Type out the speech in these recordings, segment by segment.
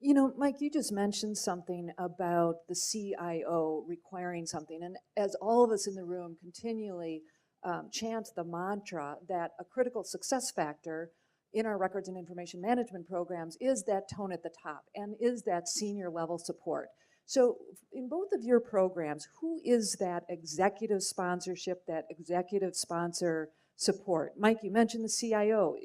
You know, Mike, you just mentioned something about the CIO requiring something. And as all of us in the room continually chant the mantra that a critical success factor in our records and information management programs is that tone at the top and is that senior level support. So in both of your programs, who is that executive sponsorship, that executive sponsor support? Mike, you mentioned the CIO.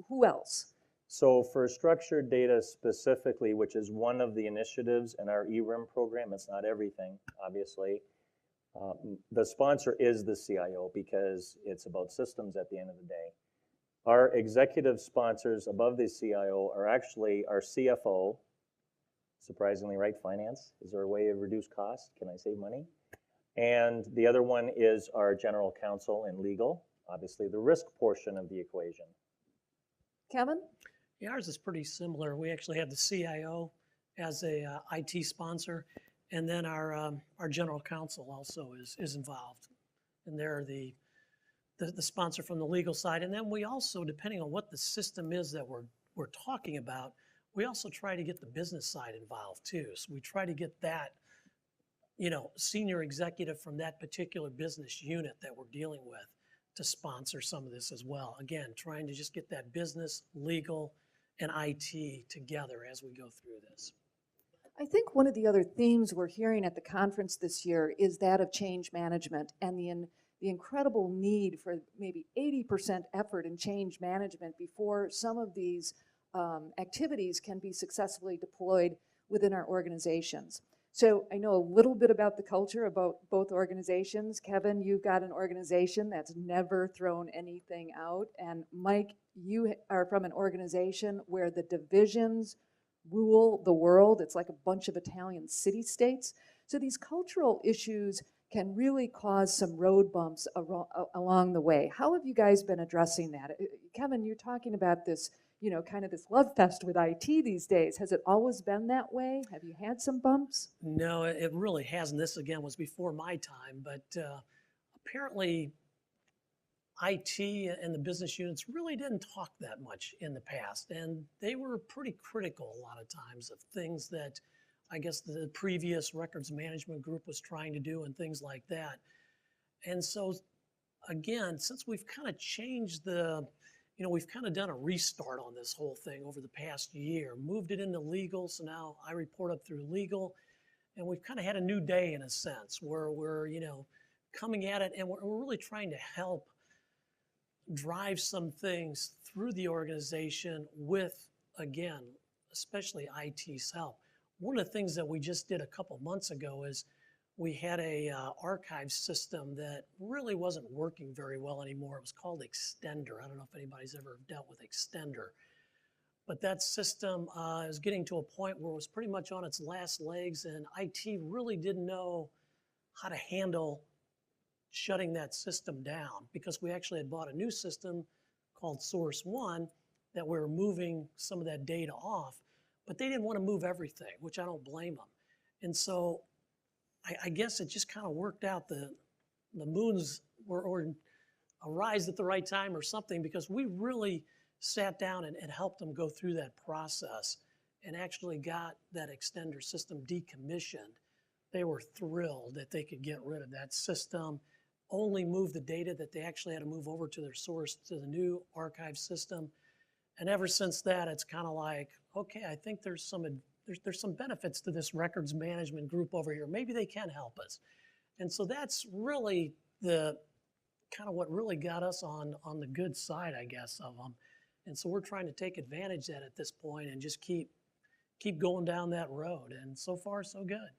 Who else? So for structured data specifically, which is one of the initiatives in our ERIM program, it's not everything, obviously. The sponsor is the CIO because it's about systems at the end of the day. Our executive sponsors above the CIO are actually our CFO, surprisingly, right? Finance. Is there a way to reduce costs? Can I save money? And the other one is our general counsel and legal, obviously the risk portion of the equation. Kevin? Yeah, ours is pretty similar. We actually have the CIO as a IT sponsor, and then our general counsel also is involved, and they're the sponsor from the legal side. And then we also, depending on what the system is that we're talking about, we also try to get the business side involved too. So we try to get that, senior executive from that particular business unit that we're dealing with to sponsor some of this as well. Again, trying to just get that business, legal, and IT together as we go through this. I think one of the other themes we're hearing at the conference this year is that of change management and the incredible need for maybe 80% effort in change management before some of these activities can be successfully deployed within our organizations. So I know a little bit about the culture about both organizations. Kevin, you've got an organization that's never thrown anything out. And Mike, you are from an organization where the divisions rule the world. It's like a bunch of Italian city-states. So these cultural issues can really cause some road bumps along the way. How have you guys been addressing that? Kevin, you're talking about this, kind of this love fest with IT these days. Has it always been that way? Have you had some bumps? No, it really hasn't. This, again, was before my time, but apparently IT and the business units really didn't talk that much in the past, and they were pretty critical a lot of times of things that I guess the previous records management group was trying to do and things like that. And so, again, since we've kind of changed we've kind of done a restart on this whole thing over the past year, moved it into legal, so now I report up through legal, and we've kind of had a new day in a sense where we're, coming at it and we're really trying to help drive some things through the organization with, again, especially IT's help. One of the things that we just did a couple months ago is we had a archive system that really wasn't working very well anymore. It was called Extender. I don't know if anybody's ever dealt with Extender. But that system is getting to a point where it was pretty much on its last legs, and IT really didn't know how to handle shutting that system down because we actually had bought a new system called Source One that we were moving some of that data off, but they didn't want to move everything, which I don't blame them. And so I guess it just kind of worked out. The moons were arised at the right time or something, because we really sat down and helped them go through that process and actually got that Extender system decommissioned. They were thrilled that they could get rid of that system, only move the data that they actually had to move over to their source, to the new archive system. And ever since that, it's kind of like, okay, I think there's some benefits to this records management group over here. Maybe they can help us. And so that's really the kind of what really got us on the good side, I guess, of them. And so we're trying to take advantage of that at this point and just keep going down that road. And so far, so good.